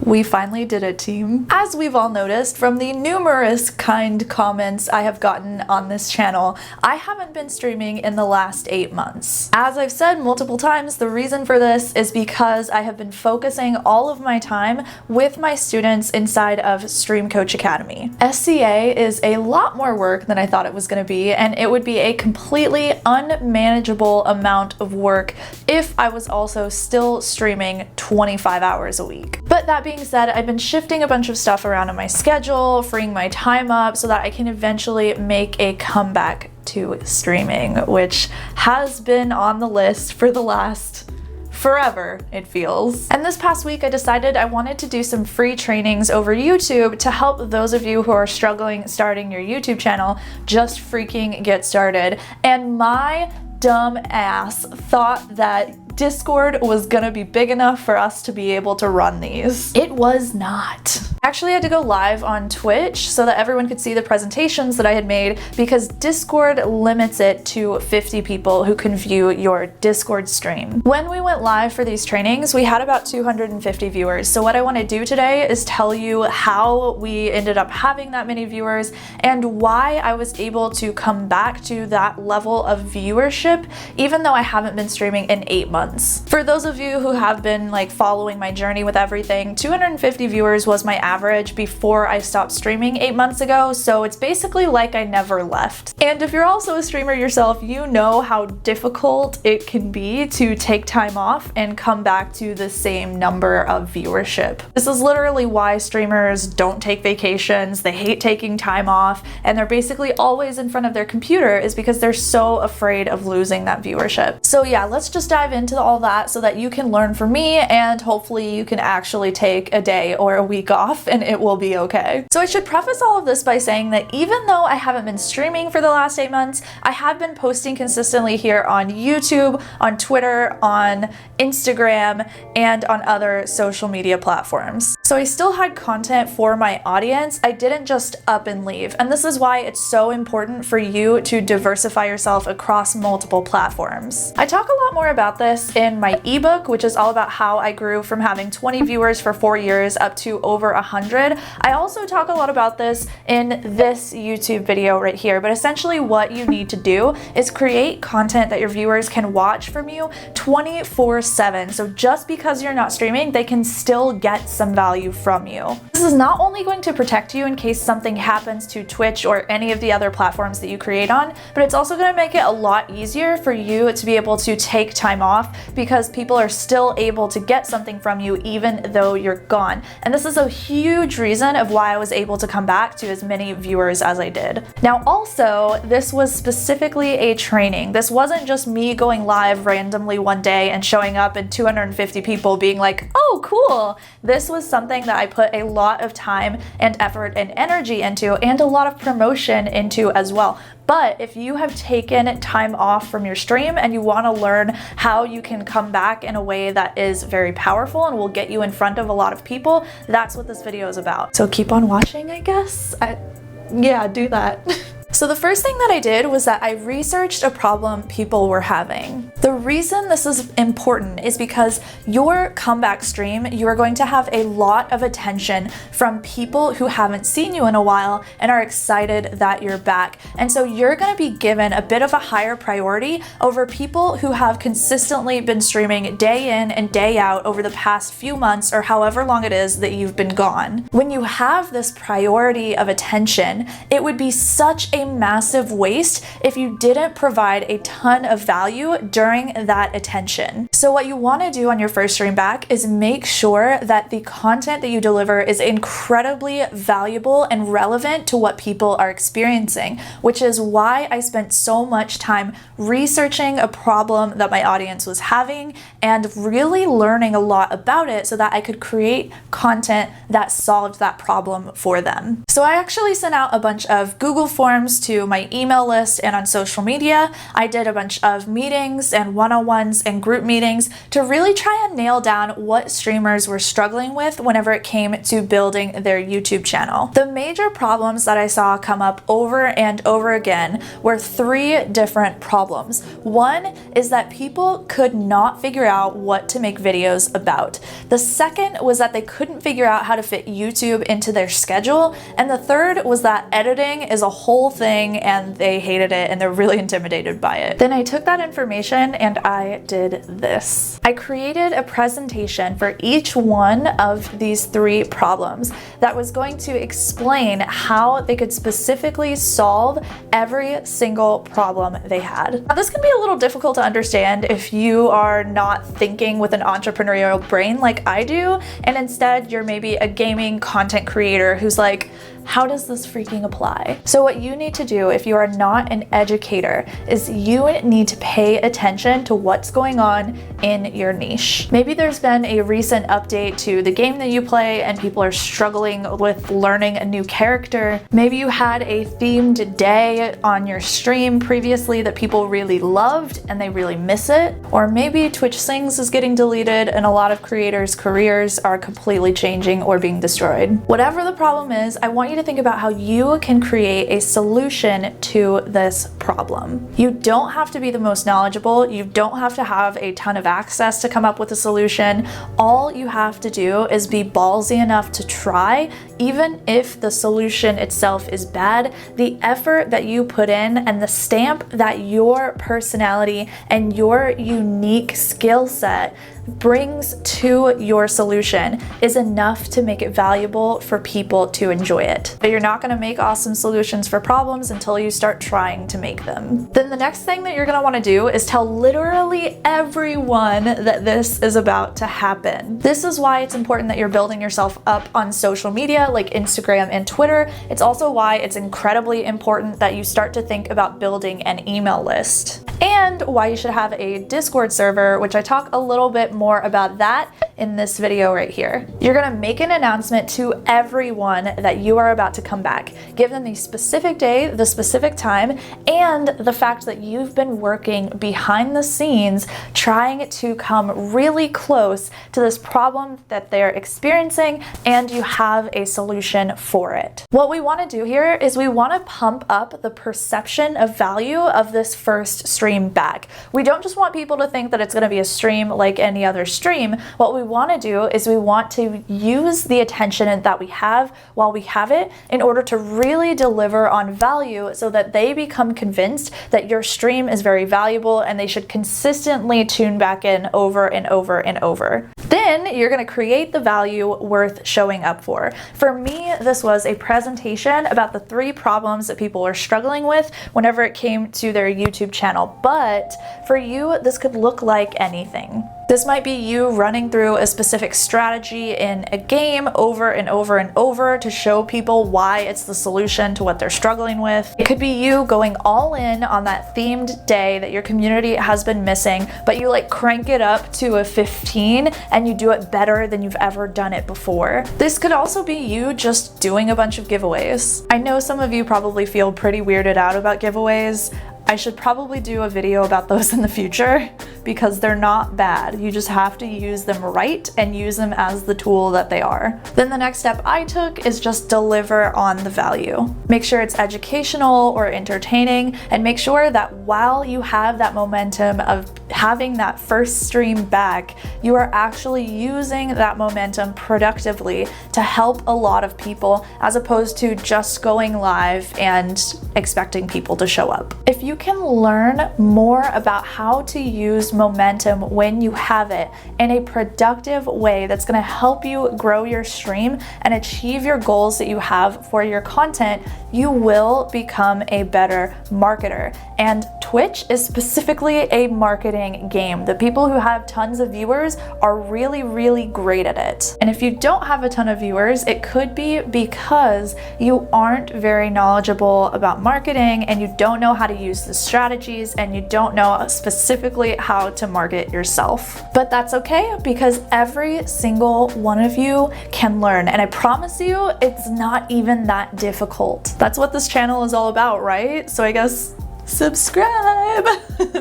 We finally did it, team. As we've all noticed from the numerous kind comments I have gotten on this channel, I haven't been streaming in the last 8 months. As I've said multiple times, the reason for this is because I have been focusing all of my time with my students inside of Stream Coach Academy. SCA is a lot more work than I thought it was going to be, and it would be a completely unmanageable amount of work if I was also still streaming 25 hours a week. But that being said, I've been shifting a bunch of stuff around in my schedule, freeing my time up so that I can eventually make a comeback to streaming, which has been on the list for the last forever, it feels. And this past week I decided I wanted to do some free trainings over YouTube to help those of you who are struggling starting your YouTube channel just freaking get started. And my dumb ass thought that Discord was gonna be big enough for us to be able to run these. It was not. I actually had to go live on Twitch so that everyone could see the presentations that I had made because Discord limits it to 50 people who can view your Discord stream. When we went live for these trainings, we had about 250 viewers. So what I want to do today is tell you how we ended up having that many viewers and why I was able to come back to that level of viewership even though I haven't been streaming in 8 months. For those of you who have been following my journey with everything, 250 viewers was my average before I stopped streaming 8 months ago, so it's basically like I never left. And if you're also a streamer yourself, you know how difficult it can be to take time off and come back to the same number of viewership. This is literally why streamers don't take vacations, they hate taking time off, and they're basically always in front of their computer is because they're so afraid of losing that viewership. So yeah, let's just dive into all that so that you can learn from me and hopefully you can actually take a day or a week off and it will be okay. So I should preface all of this by saying that even though I haven't been streaming for the last 8 months, I have been posting consistently here on YouTube, on Twitter, on Instagram, and on other social media platforms. So I still had content for my audience. I didn't just up and leave. And this is why it's so important for you to diversify yourself across multiple platforms. I talk a lot more about this in my ebook, which is all about how I grew from having 20 viewers for 4 years up to over 100. I also talk a lot about this in this YouTube video right here, but essentially what you need to do is create content that your viewers can watch from you 24/7. So just because you're not streaming, they can still get some value from you. This is not only going to protect you in case something happens to Twitch or any of the other platforms that you create on, but it's also going to make it a lot easier for you to be able to take time off because people are still able to get something from you even though you're gone. And this is a huge reason of why I was able to come back to as many viewers as I did. Now also, this was specifically a training. This wasn't just me going live randomly one day and showing up and 250 people being like, oh cool. This was something that I put a lot of time and effort and energy into and a lot of promotion into as well. But if you have taken time off from your stream and you want to learn how you can come back in a way that is very powerful and will get you in front of a lot of people, that's what this video is about. So keep on watching, I guess. Yeah, do that. So the first thing that I did was that I researched a problem people were having. The reason this is important is because your comeback stream, you are going to have a lot of attention from people who haven't seen you in a while and are excited that you're back. And so you're going to be given a bit of a higher priority over people who have consistently been streaming day in and day out over the past few months or however long it is that you've been gone. When you have this priority of attention, it would be such a massive waste if you didn't provide a ton of value during that attention. So what you want to do on your first stream back is make sure that the content that you deliver is incredibly valuable and relevant to what people are experiencing, which is why I spent so much time researching a problem that my audience was having and really learning a lot about it so that I could create content that solved that problem for them. So I actually sent out a bunch of Google Forms comes to my email list and on social media, I did a bunch of meetings and one-on-ones and group meetings to really try and nail down what streamers were struggling with whenever it came to building their YouTube channel. The major problems that I saw come up over and over again were 3 different problems. One is that people could not figure out what to make videos about. The second was that they couldn't figure out how to fit YouTube into their schedule. And the third was that editing is a whole thing and they hated it and they're really intimidated by it. Then I took that information and I did this. I created a presentation for each one of these 3 problems that was going to explain how they could specifically solve every single problem they had. Now, this can be a little difficult to understand if you are not thinking with an entrepreneurial brain like I do, and instead you're maybe a gaming content creator who's like, how does this freaking apply? So what you need to do if you are not an educator is you need to pay attention to what's going on in your niche. Maybe there's been a recent update to the game that you play and people are struggling with learning a new character. Maybe you had a themed day on your stream previously that people really loved and they really miss it. Or maybe Twitch Sings is getting deleted and a lot of creators' careers are completely changing or being destroyed. Whatever the problem is, I want you to think about how you can create a solution to this problem. You don't have to be the most knowledgeable. You don't have to have a ton of access to come up with a solution. All you have to do is be ballsy enough to try, even if the solution itself is bad. The effort that you put in and the stamp that your personality and your unique skill set brings to your solution is enough to make it valuable for people to enjoy it. But you're not going to make awesome solutions for problems until you start trying to make them. Then the next thing that you're going to want to do is tell literally everyone that this is about to happen. This is why it's important that you're building yourself up on social media like Instagram and Twitter. It's also why it's incredibly important that you start to think about building an email list. And why you should have a Discord server, which I talk a little bit more about that in this video right here. You're gonna make an announcement to everyone that you are about to come back. Give them the specific day, the specific time, and the fact that you've been working behind the scenes trying to come really close to this problem that they're experiencing, and you have a solution for it. What we wanna do here is we wanna pump up the perception of value of this first stream back. We don't just want people to think that it's gonna be a stream like any other stream. What we want to do is we want to use the attention that we have while we have it in order to really deliver on value so that they become convinced that your stream is very valuable and they should consistently tune back in over and over and over. Then you're going to create the value worth showing up for. For me, this was a presentation about the 3 problems that people are struggling with whenever it came to their YouTube channel. But for you, this could look like anything. This might be you running through a specific strategy in a game over and over and over to show people why it's the solution to what they're struggling with. It could be you going all in on that themed day that your community has been missing, but you like crank it up to a 15 and you do it better than you've ever done it before. This could also be you just doing a bunch of giveaways. I know some of you probably feel pretty weirded out about giveaways. I should probably do a video about those in the future because they're not bad. You just have to use them right and use them as the tool that they are. Then the next step I took is just deliver on the value. Make sure it's educational or entertaining, and make sure that while you have that momentum of having that first stream back, you are actually using that momentum productively to help a lot of people, as opposed to just going live and expecting people to show up. If you can learn more about how to use momentum when you have it in a productive way that's going to help you grow your stream and achieve your goals that you have for your content, you will become a better marketer. And Twitch is specifically a marketing marketing game. The people who have tons of viewers are really great at it. And if you don't have a ton of viewers, it could be because you aren't very knowledgeable about marketing and you don't know how to use the strategies and you don't know specifically how to market yourself. But that's okay, because every single one of you can learn, and I promise you it's not even that difficult. That's what this channel is all about, right? So I guess subscribe!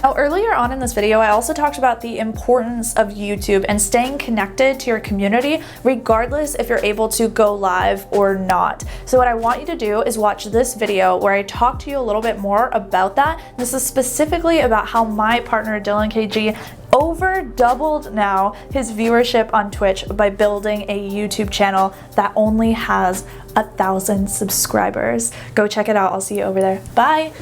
Now, earlier on in this video, I also talked about the importance of YouTube and staying connected to your community regardless if you're able to go live or not. So what I want you to do is watch this video where I talk to you a little bit more about that. This is specifically about how my partner Dylan KG over doubled now his viewership on Twitch by building a YouTube channel that only has 1,000 subscribers. Go check it out. I'll see you over there. Bye!